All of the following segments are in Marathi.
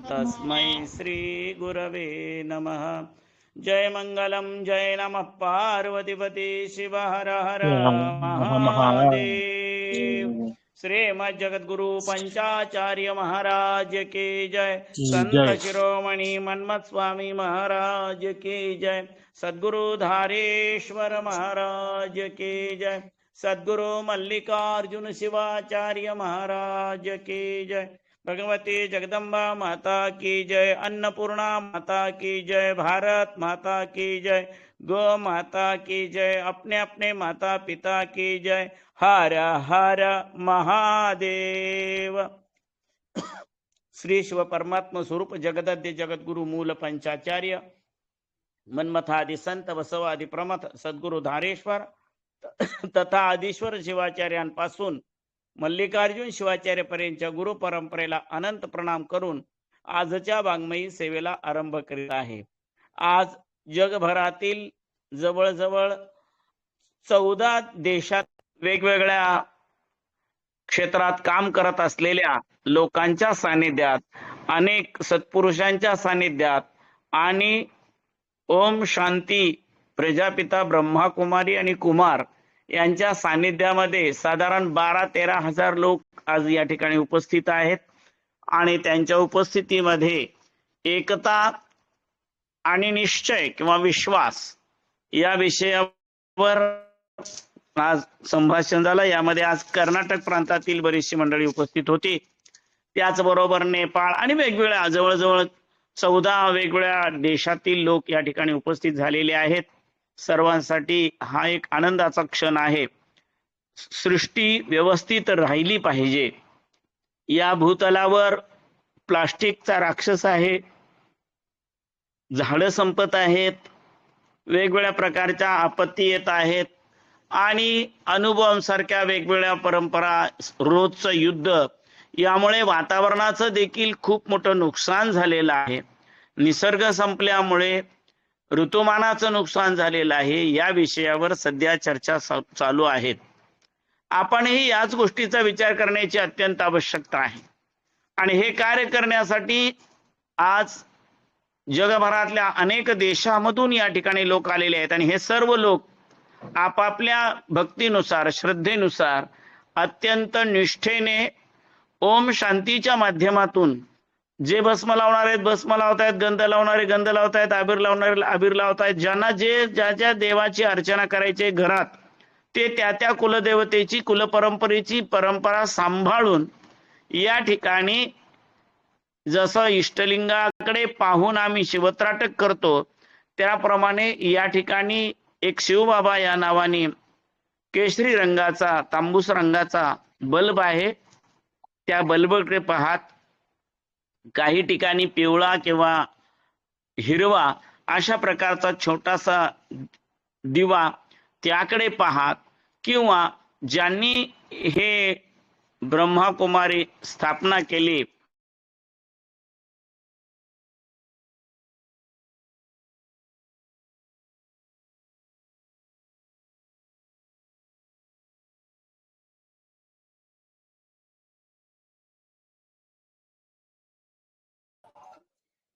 तस्मै श्री गुरवे नमः। जय मंगलम जय नमः पार्वतीपति शिव हर हर महादेव। श्रीमद् जगद्गुरु पंचाचार्य महाराज की जय। संत शिरोमणि मन्मथ स्वामी महाराज की जय। सद्गुरु धारेश्वर महाराज की जय। सद्गुरु मल्लिकार्जुन शिवाचार्य महाराज की जय। भगवती जगदम्बा माता की जय। अन्नपूर्णा माता की जय। भारत माता की जय। गो माता की जय। अपने अपने माता पिता की जय। हर हर महादेव। श्री शिव परमात्म स्वरूप जगदद्य जगद्गुरु मूल पंचाचार्य मन्मथादि संत बसवादि प्रमथ सद्गुरु धारेश्वर तथा आदिश्वर शिवाचार्यांपासून मल्लिकार्जुन शिवाचार्य पर्यंतच्या गुरु परंपरेला अनंत प्रणाम करून आजच्या वाङ्मयी सेवेला आरंभ करीत आहे। आज जगभरातील जवळजवळ 14 देशात वेगवेगळ्या क्षेत्रात काम करत असलेल्या लोकांच्या सानिध्यात, अनेक सत्पुरुषांच्या सानिध्यात आणि ओम शांती प्रजापिता ब्रह्मा कुमारी आणि कुमार यांच्या सानिध्यामध्ये साधारण 12-13 हजार लोक आज या ठिकाणी उपस्थित आहेत आणि त्यांच्या उपस्थितीमध्ये एकता आणि निश्चय किंवा विश्वास या विषयावर आज संभाषण झालं। यामध्ये आज कर्नाटक प्रांतातील बरीचशी मंडळी उपस्थित होती, त्याचबरोबर नेपाळ आणि वेगवेगळ्या जवळजवळ 14 वेगवेगळ्या देशातील लोक या ठिकाणी उपस्थित झालेले आहेत। सर्वांसाठी हा एक आनंदाचा क्षण आहे। सृष्टी व्यवस्थित राहिली पाहिजे। या भूतलावर प्लास्टिकचा राक्षस आहे, झाडं संपत आहेत, वेगवेगळ्या प्रकारच्या आपत्ती येत आहेत आणि अणुबॉम्बसारख्या वेगवेगळ्या परंपरा, रोजचं युद्ध, यामुळे वातावरणाचं देखील खूप मोठं नुकसान झालेलं आहे। निसर्ग संपल्यामुळे ऋतुमानाचं नुकसान झालेलं आहे। या विषयावर सध्या चर्चा चालू आहेत। आपणही याच गोष्टीचा विचार करण्याची अत्यंत आवश्यकता आहे आणि हे कार्य करण्यासाठी आज जगभरातल्या अनेक देशांमधून या ठिकाणी लोक आलेले आहेत आणि हे सर्व लोक आपापल्या भक्तीनुसार, श्रद्धेनुसार अत्यंत निष्ठेने ओम शांतीच्या माध्यमातून जे भस्म लावणार आहेत भस्म लावतायत, गंध लावणारे गंध लावतायत, अबीर लावणारे अबीर लावतायत। ज्यांना ज्या ज्या देवाची अर्चना करायची घरात ते त्या कुलदेवतेची, कुलपरंपरेची परंपरा सांभाळून या ठिकाणी जसं इष्टलिंगाकडे पाहून आम्ही शिवत्राटक करतो त्याप्रमाणे या ठिकाणी एक शिवबाबा या नावाने केशरी रंगाचा, तांबूस रंगाचा बल्ब आहे। त्या बल्बकडे पाहत, काही ठिकाणी पिवळा किंवा हिरवा अशा प्रकारचा छोटासा दिवा त्याकडे पाहत, किंवा ज्यांनी हे ब्रह्मा कुमारी स्थापना केली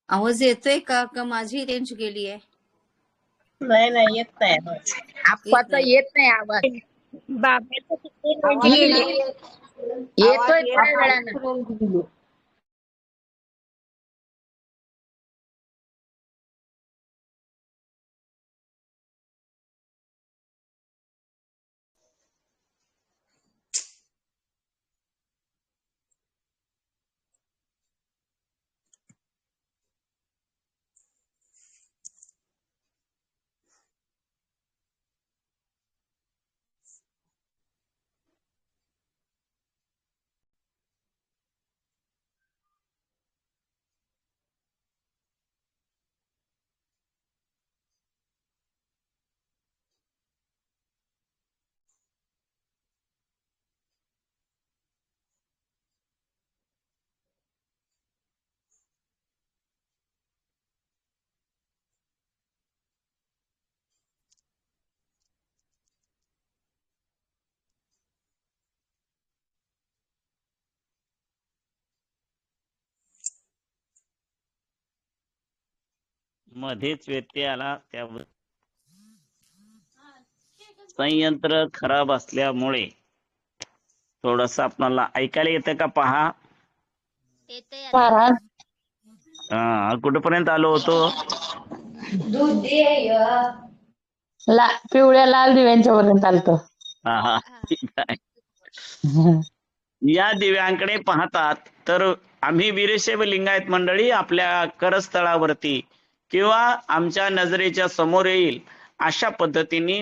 आवाज येतोय का माझी रेंज गेली आहे? नाही येत नाही आवाज। आप्पाचा येत नाही आवाज। बाबाचा येतोय थोड्या वेळानं। मध्येच व्यत्यय आला, त्या संयंत्र खराब असल्यामुळे थोडस आपल्याला ऐकायला येतं का पहा. येतंय आता. महाराज कुठपर्यंत आलो होतो. पिवळ्या लाल दिव्यांच्या पर्यंत आलतो. हा हा, ठीक आहे. या दिव्यांकडे पाहतात तर आम्ही वीरशैव लिंगायत मंडळी आपल्या करस्थळावरती किंवा आमच्या नजरेच्या समोर येईल अशा पद्धतीने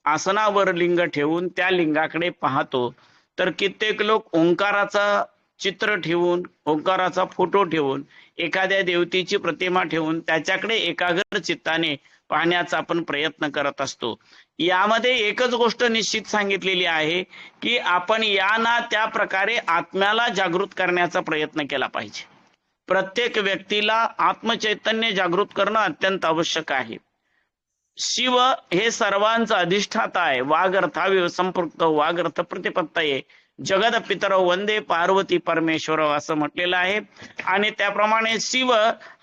आसनावर लिंग ठेवून त्या लिंगाकडे पाहतो. तर कित्येक लोक ओंकाराचा चित्र ठेवून, ओंकाराचा फोटो ठेवून, एखाद्या देवतेची प्रतिमा ठेवून त्याच्याकडे एकाग्र चित्ताने पाहण्याचा आपण प्रयत्न करत असतो. यामध्ये एकच गोष्ट निश्चित सांगितलेली आहे की आपण या ना त्या प्रकारे आत्म्याला जागृत करण्याचा प्रयत्न केला पाहिजे. प्रत्येक व्यक्तीला आत्मचैतन्य जागृत करणं अत्यंत आवश्यक आहे. शिव हे सर्वांचा अधिष्ठाता आहे. वागर्थाविव संपृक्त वागर्थ प्रतिपत्तये जगद पितर वंदे पार्वती परमेश्वर असं म्हटलेलं आहे. आणि त्याप्रमाणे शिव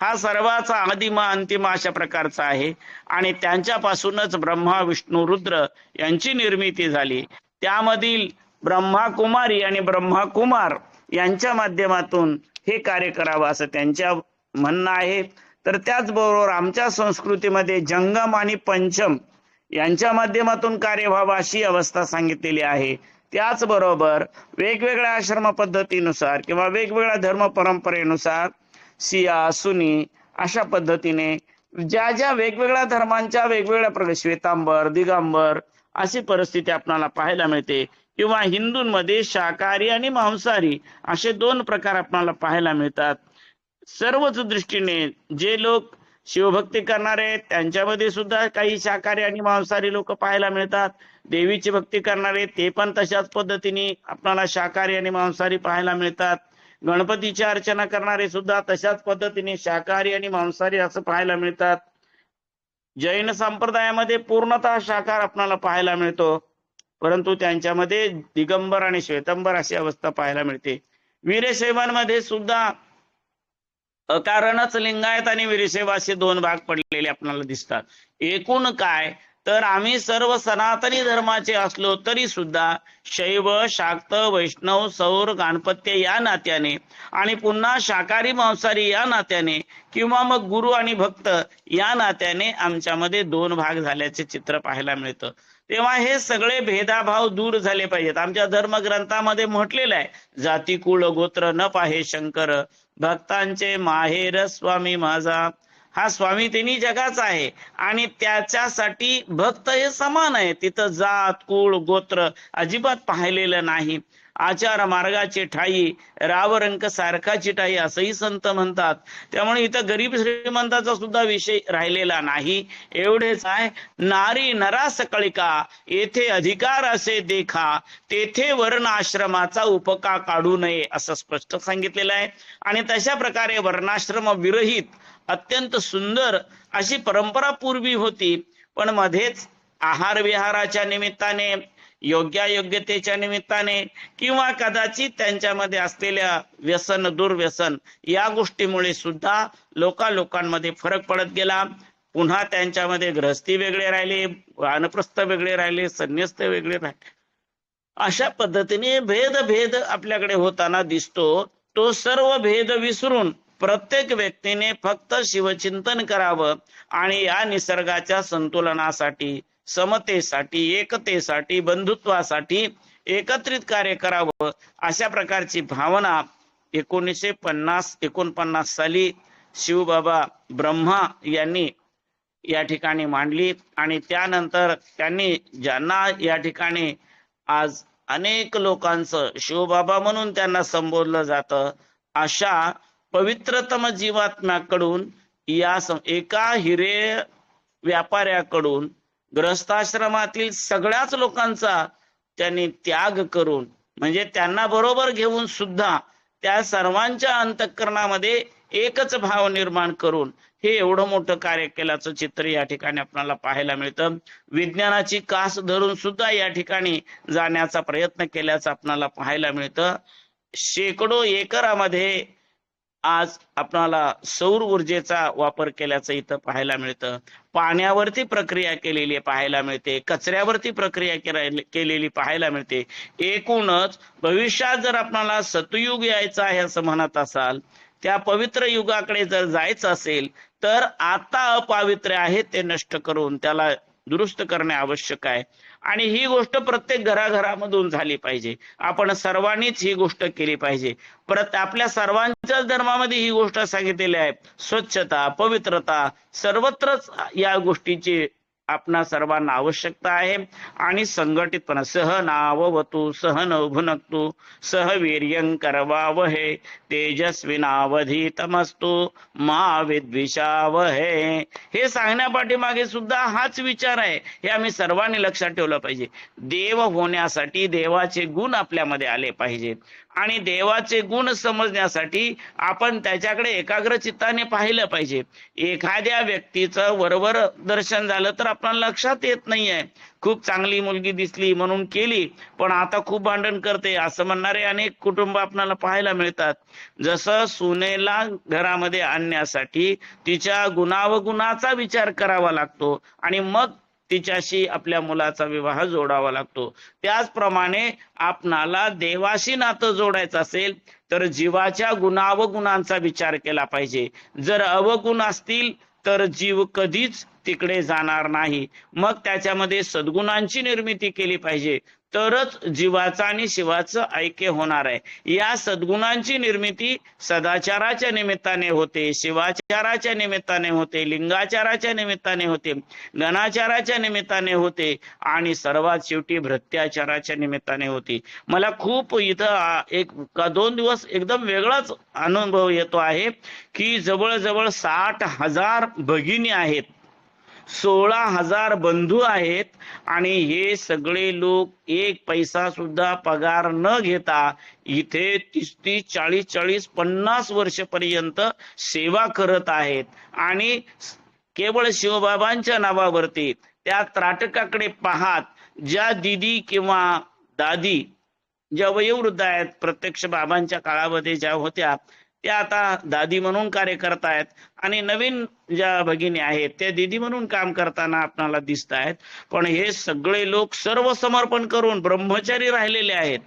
हा सर्वाचा आदिम अंतिम अशा प्रकारचा आहे आणि त्यांच्यापासूनच ब्रह्मा विष्णू रुद्र यांची निर्मिती झाली. त्यामधील ब्रह्मा कुमारी आणि ब्रह्मा कुमार यांच्या माध्यमातून हे कार्य करावं असं त्यांच्या म्हणणं आहे. तर त्याचबरोबर आमच्या संस्कृतीमध्ये जंगम आणि पंचम यांच्या माध्यमातून कार्य व्हावं अशी अवस्था सांगितलेली आहे. त्याचबरोबर वेगवेगळ्या आश्रम पद्धतीनुसार किंवा वेगवेगळ्या धर्म परंपरेनुसार सिया सुनी अशा पद्धतीने ज्या ज्या वेगवेगळ्या धर्मांच्या वेगवेगळ्या श्वेतांबर दिगंबर अशी परिस्थिती आपल्याला पाहायला मिळते. किंवा हिंदूंमध्ये शाकाहारी आणि मांसाहारी असे दोन प्रकार आपल्याला पाहायला मिळतात. सर्वच दृष्टीने जे लोक शिवभक्ती करणारे आहेत त्यांच्यामध्ये सुद्धा काही शाकाहारी आणि मांसाहारी लोक पाहायला मिळतात. देवीची भक्ती करणारे ते पण तशाच पद्धतीने आपल्याला शाकाहारी आणि मांसाहारी पाहायला मिळतात. गणपतीची अर्चना करणारे सुद्धा तशाच पद्धतीने शाकाहारी आणि मांसाहारी असं पाहायला मिळतात. जैन संप्रदायामध्ये पूर्णतः शाकाहार आपल्याला पाहायला मिळतो, परंतु त्यांच्यामध्ये दिगंबर आणि श्वेतांबर अशी अवस्था पाहायला मिळते. वीरशैवांमध्ये सुद्धा अकारणच लिंगायत आणि वीरशैव असे दोन भाग पडलेले आपल्याला दिसतात. एकूण काय तर आम्ही सर्व सनातनी धर्माचे असलो तरी सुद्धा शैव शाक्त वैष्णव सौर गाणपत्य या नात्याने आणि पुन्हा शाकाहारी मांसाहारी या नात्याने किंवा मग गुरु आणि भक्त या नात्याने आमच्यामध्ये दोन भाग झाल्याचे चित्र पाहायला मिळतं. तेव्हा हे सगळे भेदाभाव दूर झाले पाहिजेत. आमच्या धर्मग्रंथामध्ये म्हटलेलं आहे, जाती कुळ गोत्र न पाहे शंकर, भक्तांचे माहेर स्वामी माझा. हा स्वामी तिन्ही जगाचा आहे आणि त्याच्यासाठी भक्त हे समान आहे. तिथं जात कुळ गोत्र अजिबात पाहिलेलं नाही. आचार मार्गाची ठाई रावरंक सारखाची ठाई असंही संत म्हणतात. त्यामुळे इथं गरीब श्रीमंताचा सुद्धा विषय राहिलेला नाही. एवढेच आहे, नारी नरास कळिका येथे अधिकार असे देखा, तेथे वर्ण आश्रमाचा उपका काढू नये असं स्पष्ट सांगितलेलं आहे. आणि तशा प्रकारे वर्णाश्रम विरहित अत्यंत सुंदर अशी परंपरा पूर्वी होती. पण मध्येच आहार विहाराच्या निमित्ताने, योग्यायोग्यतेच्या निमित्ताने किंवा कदाचित त्यांच्यामध्ये असलेल्या व्यसन दुर्व्यसन या गोष्टीमुळे सुद्धा लोकांमध्ये फरक पडत गेला. पुन्हा त्यांच्यामध्ये गृहस्थी वेगळे राहिले, वानप्रस्थ वेगळे राहिले, संन्यस्त वेगळे राहिले. अशा पद्धतीने भेद आपल्याकडे होताना दिसतो. तो सर्व भेद विसरून प्रत्येक व्यक्तीने फक्त शिवचिंतन करावं आणि या निसर्गाच्या संतुलनासाठी, समतेसाठी, एकतेसाठी, बंधुत्वासाठी एकत्रित कार्य करावं अशा प्रकारची भावना 1949 साली शिवबाबा ब्रह्मा यांनी या ठिकाणी मांडली. आणि त्यानंतर त्यांनी ज्यांना या ठिकाणी आज अनेक लोकांचं शिवबाबा म्हणून त्यांना संबोधलं जातं, अशा पवित्रतम जीवात्म्याकडून या एका हिरे व्यापाऱ्याकडून ग्रस्ताश्रमातील सगळ्याच लोकांचा त्यांनी त्याग करून, म्हणजे त्यांना बरोबर घेऊन सुद्धा त्या सर्वांच्या अंतःकरणामध्ये एकच भाव निर्माण करून हे एवढं मोठं कार्य केल्याचं चित्र या ठिकाणी आपल्याला पाहायला मिळतं. विज्ञानाची कास धरून सुद्धा या ठिकाणी जाण्याचा प्रयत्न केल्याचं आपल्याला पाहायला मिळतं. शेकडो एकरामध्ये आज आपणाला सौर ऊर्जेचा वापर केल्याचं इथं पाहायला मिळतं. पाण्यावरती प्रक्रिया केलेली पाहायला मिळते, कचऱ्यावरती प्रक्रिया केलेली पाहायला मिळते. एकूणच भविष्यात जर आपणाला सतयुग यायचं आहे असं म्हणत असाल, त्या पवित्र युगाकडे जर जायचं असेल तर आता अपवित्र आहे ते नष्ट करून त्याला दुरुस्त करणे आवश्यक आहे. आणि ही गोष्ट प्रत्येक घराघरामधून झाली पाहिजे. आपण सर्वांनीच ही गोष्ट केली पाहिजे. परत आपल्या सर्वांच्याच धर्मामध्ये ही गोष्ट सांगितलेली आहे. स्वच्छता, पवित्रता सर्वत्रच या गोष्टीची आपणा सर्वांना आवश्यकता आहे. आणि संघटितपणा, सहनाववतु सहनौ भुनक्तु सह वीर्यं करवावहे तेजस्विनावधीतमस्तु मा विद्विषावहे. हे सांगण्यापाठीमागे सुद्धा हाच विचार आहे. हे आम्ही सर्वांनी लक्षात ठेवलं पाहिजे. देव होण्यासाठी देवाचे गुण आपल्यामध्ये आले पाहिजेत आणि देवाचे गुण समजण्यासाठी आपण त्याच्याकडे एकाग्र चित्ताने पाहिलं पाहिजे. एखाद्या व्यक्तीचं वरवर दर्शन झालं तर आपल्याला लक्षात येत नाहीये. खूप चांगली मुलगी दिसली म्हणून केली, पण आता खूप भांडण करते असं म्हणणारे अनेक कुटुंब आपल्याला पाहायला मिळतात. जसं सुनेला घरामध्ये आणण्यासाठी तिच्या गुणावगुणाचा विचार करावा लागतो आणि मग तिच्याशी आपल्या मुलाचा विवाह जोडावा लागतो, त्याचप्रमाणे आपणाला देवाशी नातं जोडायचं असेल तर जीवाच्या गुणावगुणांचा विचार केला पाहिजे. जर अवगुण असतील तर जीव कधीच तिकडे जाणार नाही. मग त्याच्यामध्ये सद्गुणांची निर्मिती केली पाहिजे, तरच जीवाचं आणि शिवाचं ऐक्य होणार आहे. या सद्गुणांची निर्मिती सदाचाराच्या निमित्ताने होते, शिवाचाराच्या निमित्ताने होते, लिंगाचाराच्या निमित्ताने होते, गणाचाराच्या निमित्ताने होते आणि सर्वात शेवटी भ्रत्याचाराच्या निमित्ताने होते. मला खूप इथं 1-2 दिवस एकदम वेगळाच अनुभव येतो आहे की जवळजवळ 60,000 भगिनी आहेत, 16,000 बंधू आहेत आणि हे सगळे लोक एक पैसा सुद्धा पगार न घेता इथे 30, 40, 50 वर्षपर्यंत सेवा करत आहेत. आणि केवळ शिवबाबांच्या नावावरती त्या त्राटकाकडे पाहत ज्या दिदी किंवा दादी ज्या वयोवृद्ध आहेत, प्रत्यक्ष बाबांच्या काळामध्ये ज्या होत्या त्या आता दादी म्हणून कार्य करतायत आणि नवीन ज्या भगिनी आहेत त्या दिदी म्हणून काम करताना आपल्याला दिसत आहेत. पण हे सगळे लोक सर्व समर्पण करून ब्रह्मचारी राहिलेले आहेत.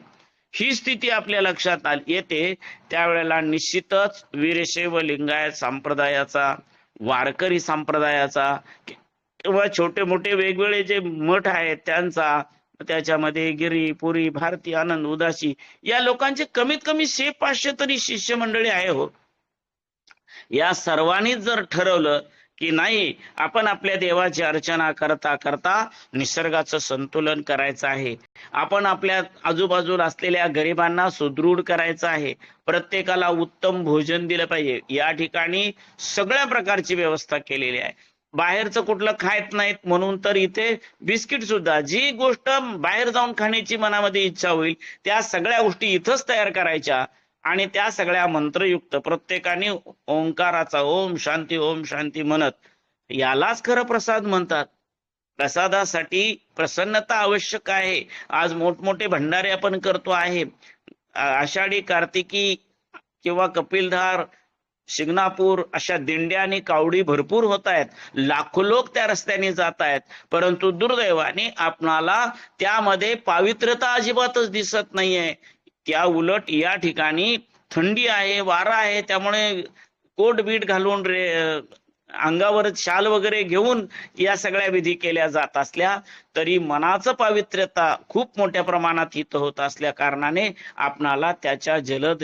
ही स्थिती आपल्या लक्षात येते त्यावेळेला निश्चितच वीरशैव लिंगायत संप्रदायाचा, वारकरी संप्रदायाचा किंवा छोटे मोठे वेगवेगळे जे मठ आहेत त्यांचा, त्याच्यामध्ये गिरी, पुरी, भारती, आनंद, उदासी या लोकांचे कमीत कमी 100-500 तरी शिष्य मंडळी आहे हो. या सर्वांनीच जर ठरवलं की नाही आपण आपल्या देवाची अर्चना करता करता निसर्गाचं संतुलन करायचं आहे, आपण आपल्या आजूबाजूला असलेल्या गरिबांना सुदृढ करायचं आहे, प्रत्येकाला उत्तम भोजन दिलं पाहिजे, या ठिकाणी सगळ्या प्रकारची व्यवस्था केलेली आहे. बाहेरचं कुठलं खायत नाहीत म्हणून तर इथे बिस्किट सुद्धा, जी गोष्ट बाहेर जाऊन खाण्याची मनामध्ये इच्छा होईल त्या सगळ्या गोष्टी इथंच तयार करायच्या आणि त्या सगळ्या मंत्रयुक्त प्रत्येकाने ओंकाराचा ओम शांती म्हणत, यालाच खरं प्रसाद म्हणतात. प्रसादासाठी प्रसन्नता आवश्यक आहे. आज मोठमोठे भंडारे आपण करतो आहे. आषाढी, कार्तिकी किंवा कपिलधार, शिंगणापूर अशा दिंड्या आणि कावडी भरपूर होत आहेत, लाखो लोक त्या रस्त्याने जात आहेत, परंतु दुर्दैवाने आपणाला त्यामध्ये पावित्र्यता अजिबातच दिसत नाहीये. त्या उलट या ठिकाणी थंडी आहे, वारा आहे, त्यामुळे कोट बीट घालून अंगावर शाल वगैरे घेऊन या सगळ्या विधी केल्या जात असल्या तरी मनाचं पावित्र्यता खूप मोठ्या प्रमाणात हित होत असल्या कारणाने आपणाला त्याच्या जलद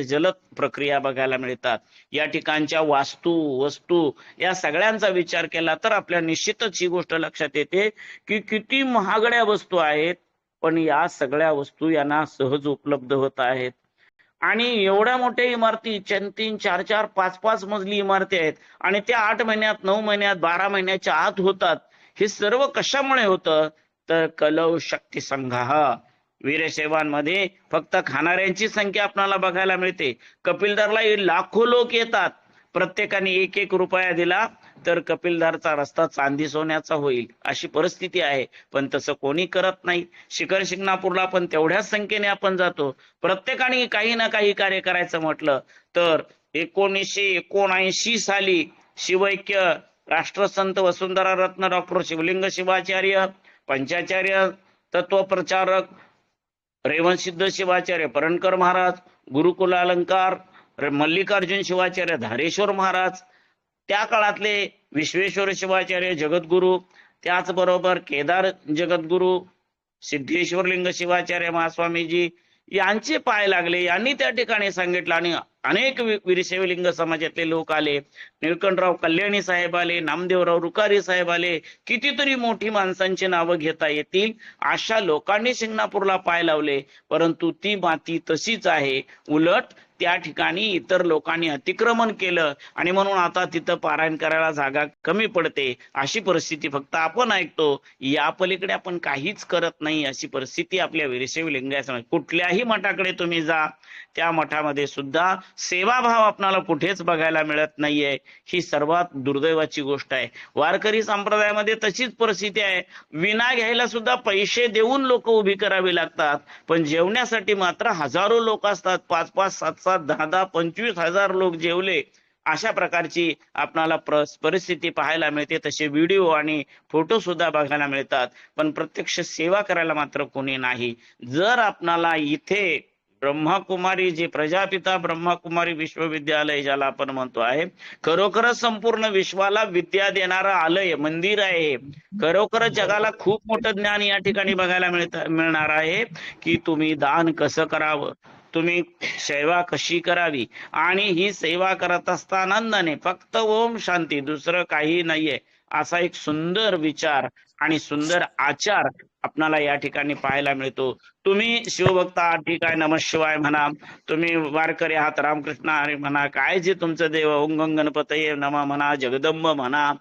प्रक्रिया बघायला मिळतात. या ठिकाणच्या वास्तू, वस्तू या सगळ्यांचा विचार केला तर आपल्या निश्चितच ही गोष्ट लक्षात येते की किती महागड्या वस्तू आहेत, पण या सगळ्या वस्तू यांना सहज उपलब्ध होत आहेत. आणि एवढ्या मोठ्या इमारती 3-3, 4-4, 5-5 मजली इमारती आहेत आणि त्या 8 महिन्यात, 9 महिन्यात, 12 महिन्याच्या आत होतात. हे सर्व कशामुळे होतं तर कलौ शक्ती संघाह. वीरशैवांमध्ये फक्त खाणाऱ्यांची संख्या आपल्याला बघायला मिळते. कपिलधारला लाखो लोक येतात, प्रत्येकाने 1-1 रुपया दिला तर कपिलधारचा रस्ता चांदी सोन्याचा होईल अशी परिस्थिती आहे. पण तसं कोणी करत नाही. शिखर शिंगणापूरला पण तेवढ्याच संख्येने आपण जातो. प्रत्येकाने काही ना काही कार्य करायचं म्हटलं तर 1979 साली शिवैक्य राष्ट्रसंत वसुंधरा रत्न डॉक्टर शिवलिंग शिवाचार्य, पंचाचार्य तत्वप्रचारक रेवणसिद्ध शिवाचार्य परणकर महाराज, गुरुकुलालंकार मल्लिकार्जुन शिवाचार्य धारेश्वर महाराज, त्या काळातले विश्वेश्वर शिवाचार्य जगद्गुरु, त्याचबरोबर केदार जगद्गुरु सिद्धेश्वर लिंग शिवाचार्य महास्वामीजी यांचे पाय लागले. यांनी त्या ठिकाणी सांगितलं आणि अनेक वीरशैव लिंग समाजातले लोक आले. निळकंठराव कल्याणी साहेब आले, नामदेवराव रुकारी साहेब आले, कितीतरी मोठी माणसांची नावं घेता येतील अशा लोकांनी शिंगणापूरला पाय लावले. परंतु ती माती तशीच आहे. उलट त्या ठिकाणी इतर लोकांनी अतिक्रमण केलं आणि म्हणून आता तिथं पारायण करायला जागा कमी पडते. अशी परिस्थिती फक्त आपण ऐकतो, या पलीकडे आपण काहीच करत नाही. अशी परिस्थिती आपल्या वीरशैव लिंगायत. कुठल्याही मठाकडे तुम्ही जा, त्या मठामध्ये सुद्धा सेवाभाव आपल्याला कुठेच बघायला मिळत नाहीये. ही सर्वात दुर्दैवाची गोष्ट आहे. वारकरी संप्रदायामध्ये तशीच परिस्थिती आहे. विना घ्यायला सुद्धा पैसे देऊन लोक उभी करावी लागतात, पण जेवण्यासाठी मात्र हजारो लोक असतात. 5-5, 7-7, 10-10, 25,000 लोक जेवले. अशा प्रकारची आपणाला परिस्थिती पाहायला मिळते. तसे व्हिडिओ आणि फोटो सुद्धा बघायला मिळतात, पण प्रत्यक्ष सेवा करायला मात्र कोणी नाही. जर आपणाला इथे ब्रह्मकुमारी जे प्रजापिता ब्रह्मकुमारी विश्वविद्यालय ज्याला आपण म्हणतो आहे, खरोखरच संपूर्ण विश्वाला विद्या देणारं आलय, मंदिर आहे. खरोखरच जगाला खूप मोठं ज्ञान या ठिकाणी बघायला मिळणार आहे की तुम्ही दान कसं करावं, तुम्ही सेवा कशी करावी, आणि ही सेवा करत असताना आनंदाने फक्त ओम शांती, दुसरं काही नाहीये, असा एक सुंदर विचार आणि सुंदर आचार आपणाला या ठिकाणी पाहायला मिळतो. तुम्ही शिवभक्त आहात, ठीक आहे, नमः शिवाय म्हणा, तुम्ही वारकरी आहात, रामकृष्ण हरी म्हणा, काय जे तुमचं देव ओंग गणपतये नमः म्हणा, जगदंब म्हणा,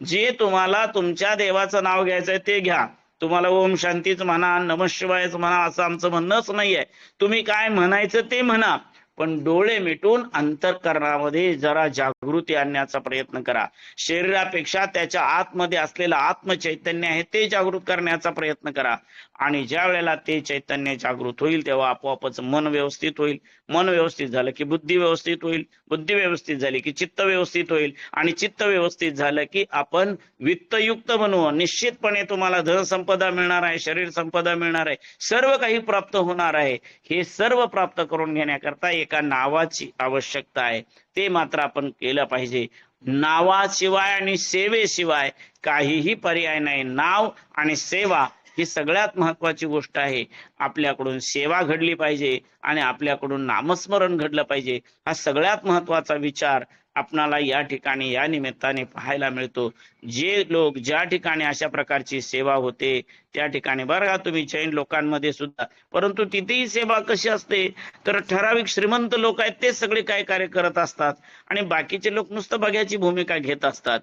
जे तुम्हाला तुमच्या देवाचं नाव घ्यायचंय ते घ्या. तुम्हाला ओम शांतीच म्हणा, नमः शिवायच म्हणा, असं आमचं म्हणणंच नाहीये. तुम्ही काय म्हणायचं ते म्हणा, पण डोळे मिटून अंतःकरणामध्ये जरा जागृती आणण्याचा प्रयत्न करा. शरीरापेक्षा त्याच्या आतमध्ये असलेलं आत्मचैतन्य आहे ते जागृत करण्याचा प्रयत्न करा. आणि ज्या वेळेला ते चैतन्य जागृत होईल तेव्हा आपोआपच मन व्यवस्थित होईल. मन व्यवस्थित झालं की बुद्धी व्यवस्थित होईल. बुद्धी व्यवस्थित झाली की चित्त व्यवस्थित होईल. आणि चित्त व्यवस्थित झालं की आपण वित्तयुक्त बनवू. निश्चितपणे तुम्हाला धन संपदा मिळणार आहे, शरीर संपदा मिळणार आहे, सर्व काही प्राप्त होणार आहे. हे सर्व प्राप्त करून घेण्याकरता एका नावाची आवश्यकता आहे. ते मात्र आपण केलं पाहिजे. नावाशिवाय आणि सेवेशिवाय काहीही पर्याय नाही. नाव आणि सेवा ही सगळ्यात महत्वाची गोष्ट आहे. आपल्याकडून सेवा घडली पाहिजे आणि आपल्याकडून नामस्मरण घडलं पाहिजे. हा सगळ्यात महत्वाचा विचार आपणाला या ठिकाणी या निमित्ताने पाहायला मिळतो. जे लोक ज्या ठिकाणी अशा प्रकारची सेवा होते त्या ठिकाणी बघा तुम्ही जैन लोकांमध्ये सुद्धा, परंतु तिथेही सेवा कशी असते तर ठराविक श्रीमंत लोक आहेत ते सगळे काय कार्य करत असतात आणि बाकीचे लोक नुसतं बघ्याची भूमिका घेत असतात.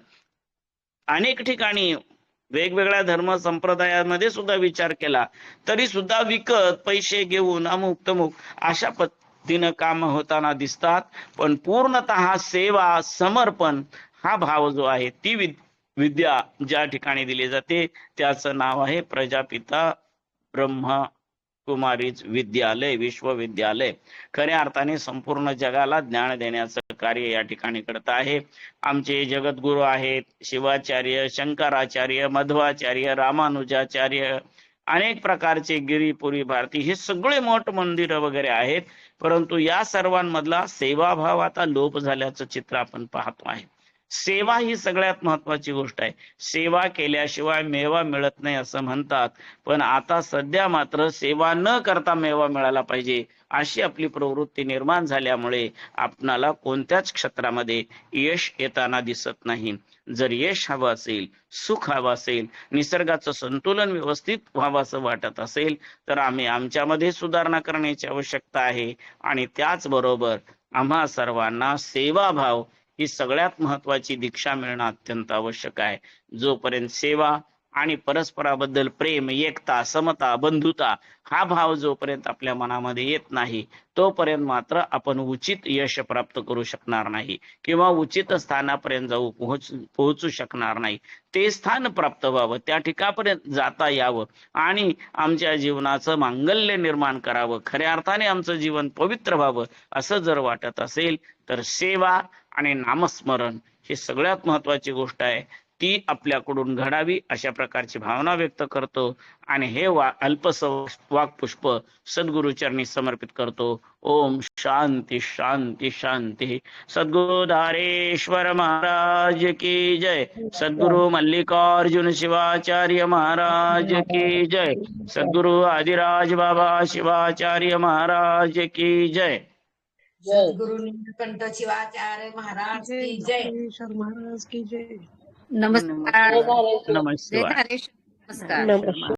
अनेक ठिकाणी वेगवेगळ्या धर्म संप्रदायामध्ये सुद्धा विचार केला तरी सुद्धा विकत पैसे घेऊन अमुक तमुक अशा पद्धतीनं काम होताना दिसतात. पण पूर्णतः सेवा समर्पण हा भाव जो आहे, ती विद्या ज्या ठिकाणी दिली जाते त्याचं नाव आहे प्रजापिता ब्रह्मकुमारीज विद्यालय, विश्वविद्यालय. खऱ्या अर्थाने संपूर्ण जगाला ज्ञान देण्याचं कार्य या ठिकाणी करत आहे. आमचे जगद्गुरु आहेत शिवाचार्य, शंकराचार्य, मध्वाचार्य, रामानुजाचार्य, अनेक प्रकारचे गिरीपुरी भारती, हे सगळे मठ मंदिर वगैरे आहेत. परंतु या सर्वांमधला सेवाभाव आता लोप झाल्याचं चित्र आपण पाहतो आहे. सेवा ही सगळ्यात महत्वाची गोष्ट आहे. सेवा केल्याशिवाय मेवा मिळत नाही असं म्हणतात, पण आता सध्या मात्र सेवा न करता मेवा मिळाला पाहिजे अशी आपली प्रवृत्ती निर्माण झाल्यामुळे आपणाला कोणत्याच क्षेत्रामध्ये यश येताना दिसत नाही. जर यश हवं असेल, सुख हवं असेल, निसर्गाचं संतुलन व्यवस्थित व्हावं असं वाटत असेल तर आम्ही आमच्यामध्ये सुधारणा करण्याची आवश्यकता आहे. आणि त्याचबरोबर आम्हा सर्वांना सेवाभाव ही सगळ्यात महत्वाची दीक्षा मिळणं अत्यंत आवश्यक आहे. जोपर्यंत सेवा आणि परस्पराबद्दल प्रेम, एकता, समता, बंधुता हा भाव जोपर्यंत आपल्या मनामध्ये येत नाही तोपर्यंत मात्र आपण उचित यश प्राप्त करू शकणार नाही किंवा उचित स्थानापर्यंत पोहोचू शकणार नाही. ते स्थान प्राप्त व्हावं, त्या ठिकाणापर्यंत जाता यावं आणि आमच्या जीवनाचं मांगल्य निर्माण करावं, खऱ्या अर्थाने आमचं जीवन पवित्र व्हावं असं जर वाटत असेल तर सेवा आणि नामस्मरण ही सगळ्यात महत्वाची गोष्ट आहे, ती आपल्याकडून घडावी अशा प्रकारची भावना व्यक्त करतो आणि हे अल्पस वाक्पुष्प सद्गुरुचरणी समर्पित करतो. ओम शांती शांती शांती. सद्गुरु धारेश्वर महाराज की जय. सद्गुरु मल्लिकार्जुन शिवाचार्य महाराज की जय. सद्गुरु आदिराज बाबा शिवाचार्य महाराज की जय. सद्गुरु नीलकंठ शिवाचार्य महाराज की जय. महाराज की जय. नमस्कार. नमः जय शिवाय. धारेश्वर. नमस्कार. नमस्कार.